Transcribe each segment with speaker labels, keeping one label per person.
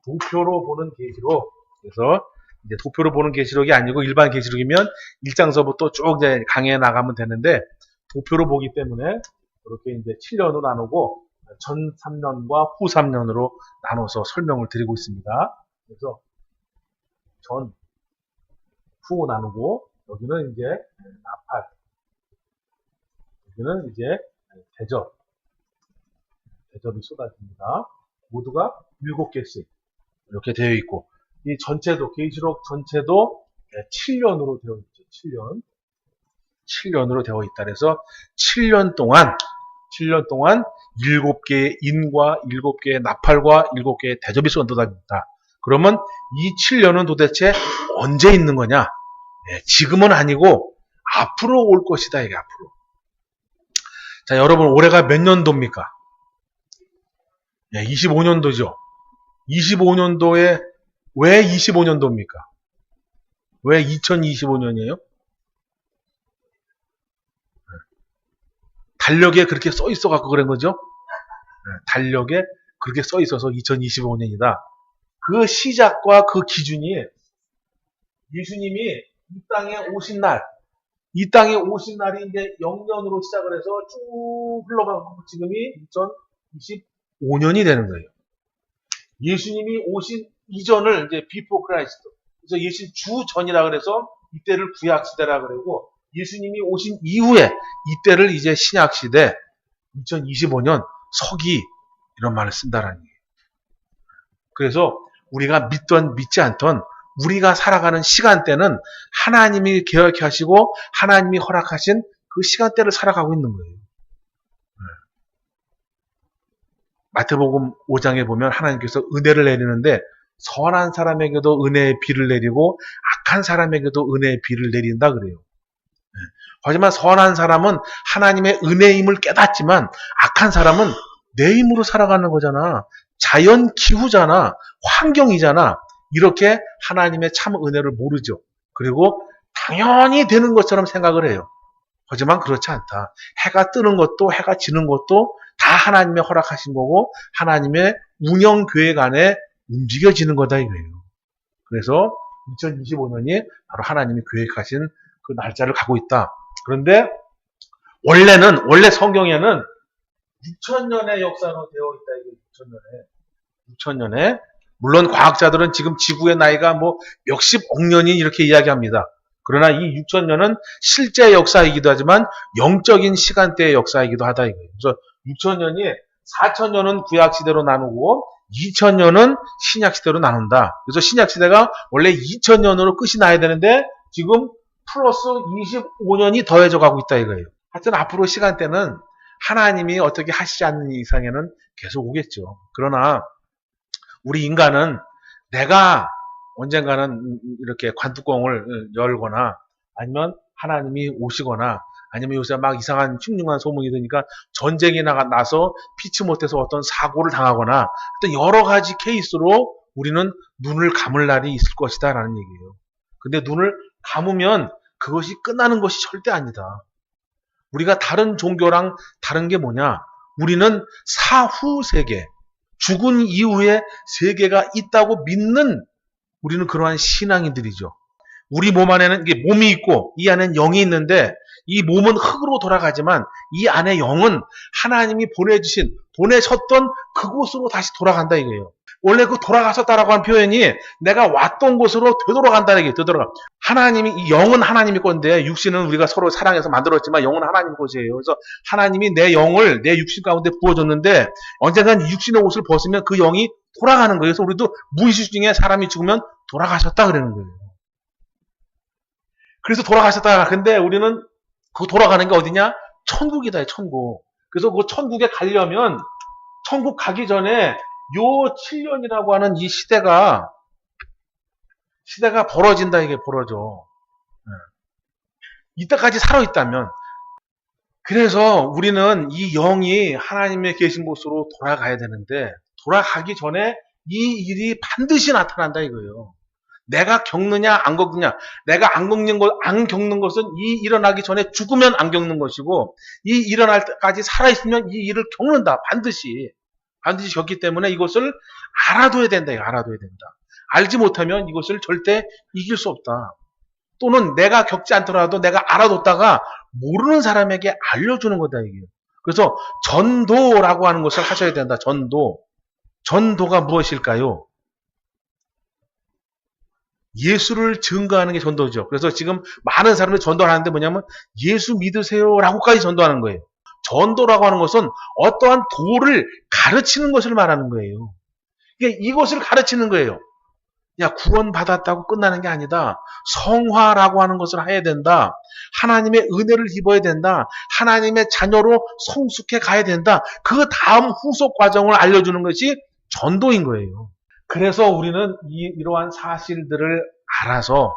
Speaker 1: 도표로 보는 계시록. 그래서 이제 도표로 보는 계시록이 아니고 일반 계시록이면 1장서부터 쭉 이제 강해 나가면 되는데 도표로 보기 때문에 이렇게 이제 7년으로 나누고 전 3년과 후 3년으로 나눠서 설명을 드리고 있습니다. 그래서 전, 후 나누고 여기는 이제 나팔, 여기는 이제 대접이 쏟아집니다. 모두가 7개씩 이렇게 되어 있고 이 전체도 계시록 전체도 7년으로 되어 있죠. 7년으로 되어 있다. 그래서 7년 동안 7개의 인과 7개의 나팔과 7개의 대접이 쏟아집니다. 그러면 이 7년은 도대체 언제 있는 거냐? 지금은 아니고 앞으로 올 것이다. 이게 앞으로. 자, 여러분 올해가 몇 년도입니까? 25년도죠. 25년도에 왜 25년도입니까? 왜 2025년이에요? 달력에 그렇게 써 있어 갖고 그런 거죠. 달력에 그렇게 써 있어서 2025년이다. 그 시작과 그 기준이 예수님이 이 땅에 오신 날이 이제 0년으로 시작을 해서 쭉 흘러가고 지금이 2025년이 되는 거예요. 예수님이 오신 이전을 이제 비포 크라이스트. 그래서 예수님 주 전이라 그래서 이때를 구약 시대라 그러고 예수님이 오신 이후에 이때를 이제 신약 시대 2025년 서기 이런 말을 쓴다라는 얘기예요. 그래서 우리가 믿던 믿지 않던 우리가 살아가는 시간대는 하나님이 계획해 하시고 하나님이 허락하신 그 시간대를 살아가고 있는 거예요. 마태복음 5장에 보면 하나님께서 은혜를 내리는데 선한 사람에게도 은혜의 비를 내리고 악한 사람에게도 은혜의 비를 내린다 그래요. 하지만 선한 사람은 하나님의 은혜임을 깨닫지만 악한 사람은 내 힘으로 살아가는 거잖아. 자연 기후잖아. 환경이잖아. 이렇게 하나님의 참 은혜를 모르죠. 그리고 당연히 되는 것처럼 생각을 해요. 하지만 그렇지 않다. 해가 뜨는 것도 해가 지는 것도 다 하나님의 허락하신 거고 하나님의 운영 계획 안에 움직여지는 거다 이거예요. 그래서 2025년이 바로 하나님이 계획하신 그 날짜를 가고 있다. 그런데 원래 성경에는 6천년의 역사로 되어 있다. 이게 6천년에. 물론 과학자들은 지금 지구의 나이가 뭐 몇십억 년이 이렇게 이야기합니다. 그러나 이 6천년은 실제 역사이기도 하지만 영적인 시간대의 역사이기도 하다 이거예요. 그래서 6천년이 4천년은 구약시대로 나누고 2천년은 신약시대로 나눈다. 그래서 신약시대가 원래 2천년으로 끝이 나야 되는데 지금 플러스 25년이 더해져 가고 있다 이거예요. 하여튼 앞으로 시간대는 하나님이 어떻게 하시지 않는 이상에는 계속 오겠죠. 그러나 우리 인간은 내가 언젠가는 이렇게 관뚜껑을 열거나 아니면 하나님이 오시거나 아니면 요새 막 이상한 흉흉한 소문이 드니까 전쟁이 나서 피치 못해서 어떤 사고를 당하거나 또 여러 가지 케이스로 우리는 눈을 감을 날이 있을 것이다 라는 얘기예요. 근데 눈을 감으면 그것이 끝나는 것이 절대 아니다. 우리가 다른 종교랑 다른 게 뭐냐? 우리는 사후 세계, 죽은 이후에 세계가 있다고 믿는 우리는 그러한 신앙인들이죠. 우리 몸 안에는 이게 몸이 있고 이 안에는 영이 있는데 이 몸은 흙으로 돌아가지만 이 안에 영은 하나님이 보내셨던 그곳으로 다시 돌아간다 이거예요. 원래 그 돌아가셨다라고 한 표현이 내가 왔던 곳으로 되돌아간다는 얘기예요. 되돌아가. 하나님이, 이 영은 하나님의 건데 육신은 우리가 서로 사랑해서 만들었지만 영은 하나님의 것이에요. 그래서 하나님이 내 영을 내 육신 가운데 부어줬는데 언젠간 이 육신의 옷을 벗으면 그 영이 돌아가는 거예요. 그래서 우리도 무의식 중에 사람이 죽으면 돌아가셨다 그러는 거예요. 그래서 돌아가셨다. 근데 우리는 그 돌아가는 게 어디냐? 천국이다, 천국. 그래서 그 천국에 가려면 천국 가기 전에 요 7년이라고 하는 이 시대가 벌어진다, 이게 벌어져. 이때까지 살아있다면. 그래서 우리는 이 영이 하나님의 계신 곳으로 돌아가야 되는데, 돌아가기 전에 이 일이 반드시 나타난다, 이거예요. 내가 겪느냐, 안 겪느냐. 내가 안 겪는 것은 이 일어나기 전에 죽으면 안 겪는 것이고, 이 일어날 때까지 살아있으면 이 일을 겪는다, 반드시. 반드시 졌기 때문에 이것을 알아둬야 된다. 알아둬야 된다. 알지 못하면 이것을 절대 이길 수 없다. 또는 내가 겪지 않더라도 내가 알아뒀다가 모르는 사람에게 알려주는 거다. 이게. 그래서 전도라고 하는 것을 하셔야 된다. 전도. 전도가 무엇일까요? 예수를 증거하는 게 전도죠. 그래서 지금 많은 사람들이 전도하는데 뭐냐면 예수 믿으세요라고까지 전도하는 거예요. 전도라고 하는 것은 어떠한 도를 가르치는 것을 말하는 거예요. 이것을 가르치는 거예요. 야, 구원받았다고 끝나는 게 아니다. 성화라고 하는 것을 해야 된다. 하나님의 은혜를 입어야 된다. 하나님의 자녀로 성숙해 가야 된다. 그 다음 후속 과정을 알려주는 것이 전도인 거예요. 그래서 우리는 이러한 사실들을 알아서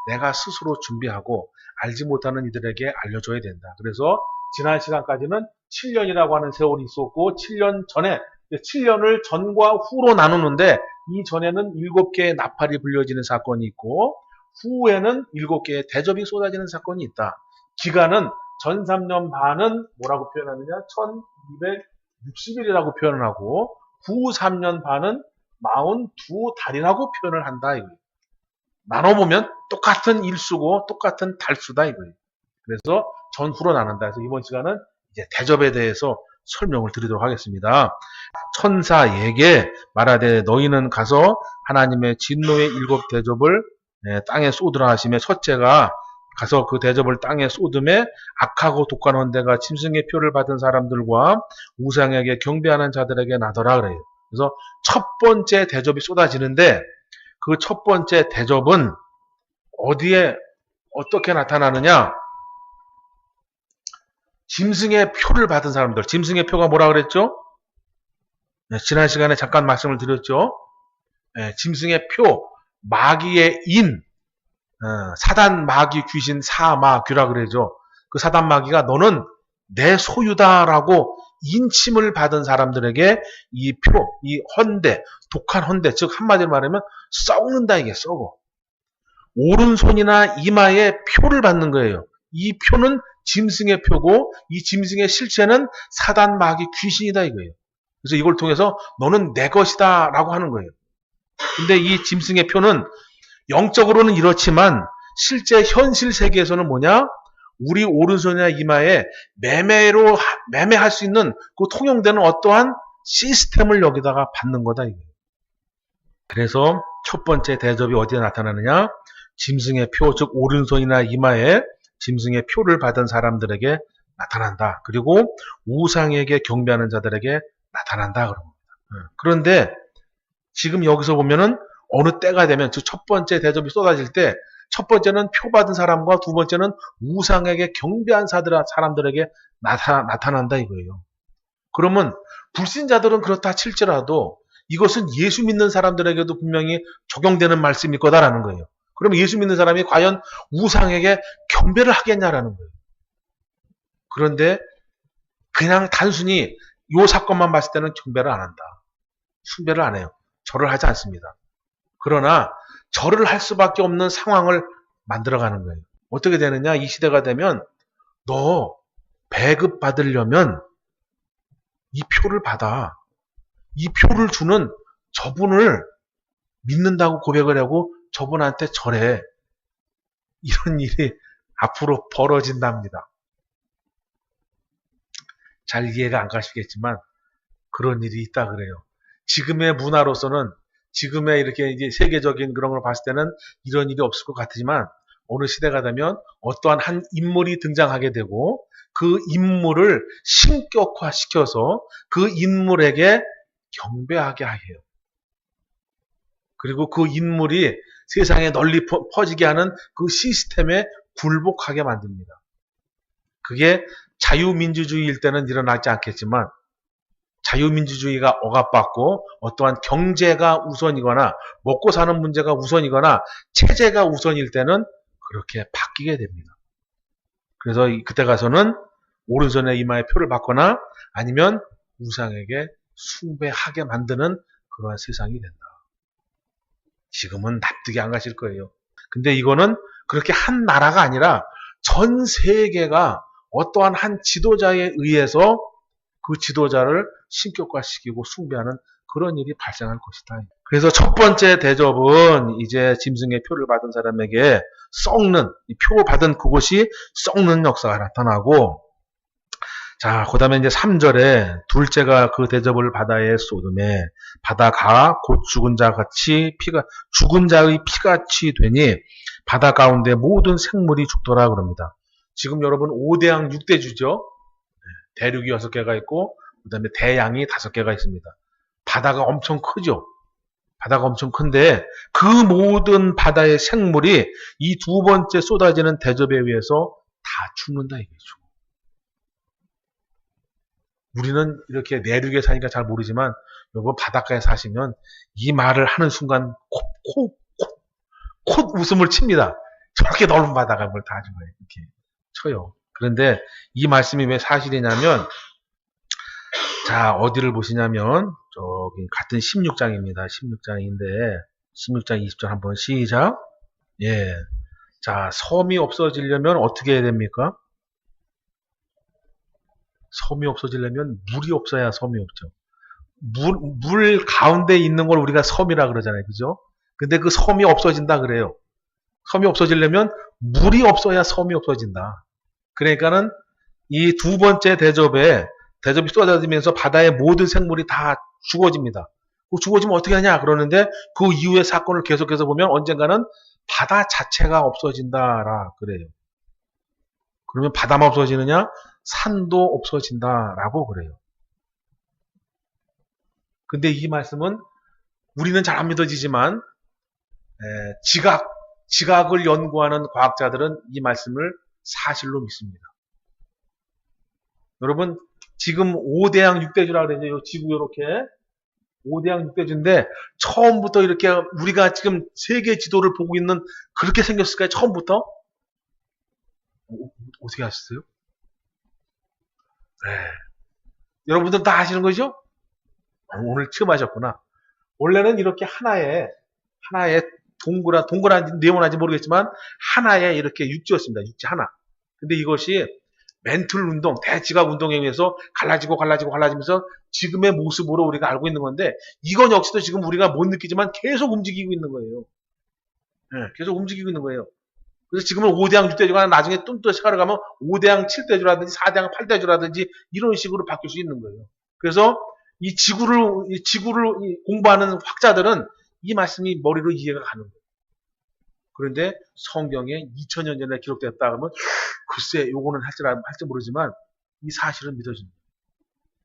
Speaker 1: 내가 스스로 준비하고 알지 못하는 이들에게 알려줘야 된다. 그래서 지난 시간까지는 7년이라고 하는 세월이 있었고 7년 전에 7년을 전과 후로 나누는데 이 전에는 7개의 나팔이 불려지는 사건이 있고 후에는 7개의 대접이 쏟아지는 사건이 있다. 기간은 전 3년 반은 뭐라고 표현하느냐? 1260일이라고 표현을 하고 후 3년 반은 42달이라고 표현을 한다. 이거예요. 나눠보면 똑같은 일수고 똑같은 달수다. 이거예요. 그래서 전후로 나눈다. 그래서 이번 시간은 이제 대접에 대해서 설명을 드리도록 하겠습니다. 천사에게 말하되 너희는 가서 하나님의 진노의 7 대접을 땅에 쏟으라 하시며 첫째가 가서 그 대접을 땅에 쏟음에 악하고 독한 헌대가 짐승의 표를 받은 사람들과 우상에게 경배하는 자들에게 나더라 그래요. 그래서 첫 번째 대접이 쏟아지는데 그 첫 번째 대접은 어디에 어떻게 나타나느냐? 짐승의 표를 받은 사람들. 짐승의 표가 뭐라 그랬죠? 지난 시간에 잠깐 말씀을 드렸죠. 짐승의 표, 마귀의 인, 사단 마귀 귀신 사마귀라 그러죠. 그 사단 마귀가 너는 내 소유다라고 인침을 받은 사람들에게 이 표, 이 헌대, 독한 헌대, 즉 한마디로 말하면 썩는다. 이게 썩어. 오른손이나 이마에 표를 받는 거예요. 이 표는 짐승의 표고 이 짐승의 실체는 사단 마귀 귀신이다 이거예요. 그래서 이걸 통해서 너는 내 것이다 라고 하는 거예요. 근데 이 짐승의 표는 영적으로는 이렇지만 실제 현실 세계에서는 뭐냐? 우리 오른손이나 이마에 매매할 수 있는 그 통용되는 어떠한 시스템을 여기다가 받는 거다 이거예요. 그래서 첫 번째 대접이 어디에 나타나느냐? 짐승의 표, 즉 오른손이나 이마에 짐승의 표를 받은 사람들에게 나타난다. 그리고 우상에게 경배하는 자들에게 나타난다. 그런데 지금 여기서 보면은 어느 때가 되면 즉 첫 번째 대접이 쏟아질 때 첫 번째는 표 받은 사람과 두 번째는 우상에게 경배한 사람들에게 나타난다 이거예요. 그러면 불신자들은 그렇다 칠지라도 이것은 예수 믿는 사람들에게도 분명히 적용되는 말씀일 거다라는 거예요. 그러면 예수 믿는 사람이 과연 우상에게 경배를 하겠냐라는 거예요. 그런데 그냥 단순히 이 사건만 봤을 때는 경배를 안 한다. 숭배를 안 해요. 절을 하지 않습니다. 그러나 절을 할 수밖에 없는 상황을 만들어가는 거예요. 어떻게 되느냐? 이 시대가 되면 너 배급 받으려면 이 표를 받아. 이 표를 주는 저분을 믿는다고 고백을 하고 저분한테 절해. 이런 일이 앞으로 벌어진답니다. 잘 이해가 안 가시겠지만 그런 일이 있다 그래요. 지금의 문화로서는 지금의 이렇게 이제 세계적인 그런 걸 봤을 때는 이런 일이 없을 것 같지만 어느 시대가 되면 어떠한 한 인물이 등장하게 되고 그 인물을 신격화시켜서 그 인물에게 경배하게 해요. 그리고 그 인물이 세상에 널리 퍼지게 하는 그 시스템에 굴복하게 만듭니다. 그게 자유민주주의일 때는 일어나지 않겠지만 자유민주주의가 억압받고 어떠한 경제가 우선이거나 먹고 사는 문제가 우선이거나 체제가 우선일 때는 그렇게 바뀌게 됩니다. 그래서 그때 가서는 오른손에 이마에 표를 받거나 아니면 우상에게 숭배하게 만드는 그러한 세상이 된다. 지금은 납득이 안 가실 거예요. 근데 이거는 그렇게 한 나라가 아니라 전 세계가 어떠한 한 지도자에 의해서 그 지도자를 신격화시키고 숭배하는 그런 일이 발생할 것이다. 그래서 첫 번째 대접은 이제 짐승의 표를 받은 사람에게 썩는, 표 받은 그곳이 썩는 역사가 나타나고, 자, 그 다음에 이제 3절에 둘째가 그 대접을 바다에 쏟음에 바다가 곧 죽은 자의 피같이 되니 바다 가운데 모든 생물이 죽더라 그럽니다. 지금 여러분 5대양 6대주죠. 대륙이 6개가 있고 그 다음에 대양이 5개가 있습니다. 바다가 엄청 크죠. 바다가 엄청 큰데 그 모든 바다의 생물이 이 두 번째 쏟아지는 대접에 의해서 다 죽는다 이거죠. 우리는 이렇게 내륙에 사니까 잘 모르지만 여러분 바닷가에 사시면 이 말을 하는 순간 콧 웃음을 칩니다. 저렇게 넓은 바다가 뭘 다 죽어요. 이렇게 쳐요. 그런데 이 말씀이 왜 사실이냐면, 자, 어디를 보시냐면 저기 같은 16장입니다. 16장인데 16장 20절 한번 시작. 예. 자, 섬이 없어지려면 어떻게 해야 됩니까? 섬이 없어지려면 물이 없어야 섬이 없죠. 물 가운데 있는 걸 우리가 섬이라 그러잖아요. 그죠? 근데 그 섬이 없어진다 그래요. 섬이 없어지려면 물이 없어야 섬이 없어진다. 그러니까는 이 두 번째 대접이 쏟아지면서 바다의 모든 생물이 다 죽어집니다. 죽어지면 어떻게 하냐 그러는데 그 이후의 사건을 계속해서 보면 언젠가는 바다 자체가 없어진다라 그래요. 그러면 바다만 없어지느냐? 산도 없어진다라고 그래요. 근데 이 말씀은 우리는 잘 안 믿어지지만 지각을 연구하는 과학자들은 이 말씀을 사실로 믿습니다. 여러분 지금 5대양 6대주라 그러죠. 지구 이렇게 5대양 6대주인데 처음부터 이렇게 우리가 지금 세계 지도를 보고 있는 그렇게 생겼을까요? 처음부터? 어떻게 아셨어요? 네. 여러분들 다 아시는 거죠? 오늘 처음 하셨구나. 원래는 이렇게 하나의 동그란 네모난지 모르겠지만 하나의 이렇게 육지였습니다. 육지 하나. 근데 이것이 멘틀 운동, 대지각 운동에 의해서 갈라지면서 지금의 모습으로 우리가 알고 있는 건데 이건 역시도 지금 우리가 못 느끼지만 계속 움직이고 있는 거예요. 네, 계속 움직이고 있는 거예요. 그래서 지금은 5대양 6대주가 나중에 또 시간을 가면 5대양 7대주라든지 4대양 8대주라든지 이런 식으로 바뀔 수 있는 거예요. 그래서 이 지구를 공부하는 학자들은 이 말씀이 머리로 이해가 가는 거예요. 그런데 성경에 2000년 전에 기록됐다 그러면 글쎄 요거는 할지 모르지만 이 사실은 믿어집니다.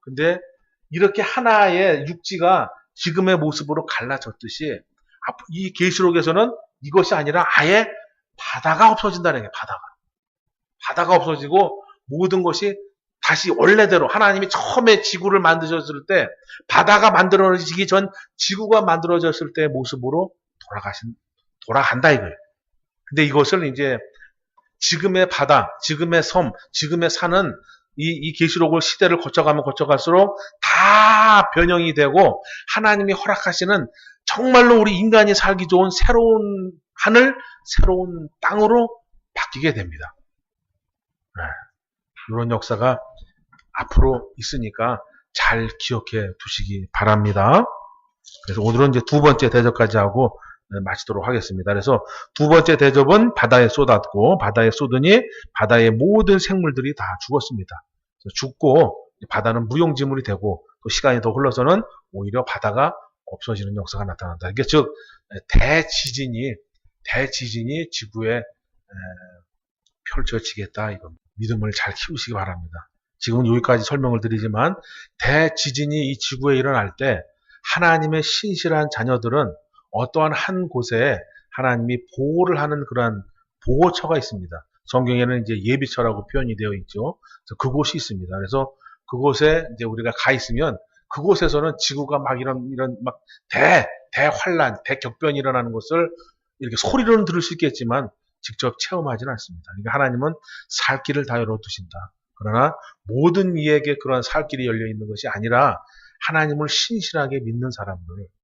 Speaker 1: 근데 이렇게 하나의 육지가 지금의 모습으로 갈라졌듯이 이 계시록에서는 이것이 아니라 아예 바다가 없어진다는 게 바다가 없어지고 모든 것이 다시 원래대로 하나님이 처음에 지구를 만드셨을 때 바다가 만들어지기 전 지구가 만들어졌을 때의 모습으로 돌아간다 이거예요. 근데 이것을 이제 지금의 바다, 지금의 섬, 지금의 산은 이 계시록을 시대를 거쳐가면 거쳐갈수록 다 변형이 되고 하나님이 허락하시는 정말로 우리 인간이 살기 좋은 새로운 하늘, 새로운 땅으로 바뀌게 됩니다. 네. 이런 역사가 앞으로 있으니까 잘 기억해 두시기 바랍니다. 그래서 오늘은 이제 두 번째 대접까지 하고 마치도록 하겠습니다. 그래서 두 번째 대접은 바다에 쏟았고 바다에 쏟으니 바다의 모든 생물들이 다 죽었습니다. 죽고 바다는 무용지물이 되고 또 시간이 더 흘러서는 오히려 바다가 없어지는 역사가 나타난다. 이게 즉 대지진이 지구에 펼쳐지겠다. 이건 믿음을 잘 키우시기 바랍니다. 지금 여기까지 설명을 드리지만 대지진이 이 지구에 일어날 때 하나님의 신실한 자녀들은 어떠한 한 곳에 하나님이 보호를 하는 그러한 보호처가 있습니다. 성경에는 이제 예비처라고 표현이 되어 있죠. 그래서 그곳이 있습니다. 그래서 그곳에 이제 우리가 가 있으면 그곳에서는 지구가 막 이런 막 대환란, 대격변이 일어나는 것을 이렇게 소리로는 들을 수 있겠지만 직접 체험하지는 않습니다. 그러니까 하나님은 살 길을 다 열어두신다. 그러나 모든 이에게 그런 살 길이 열려 있는 것이 아니라 하나님을 신실하게 믿는 사람들,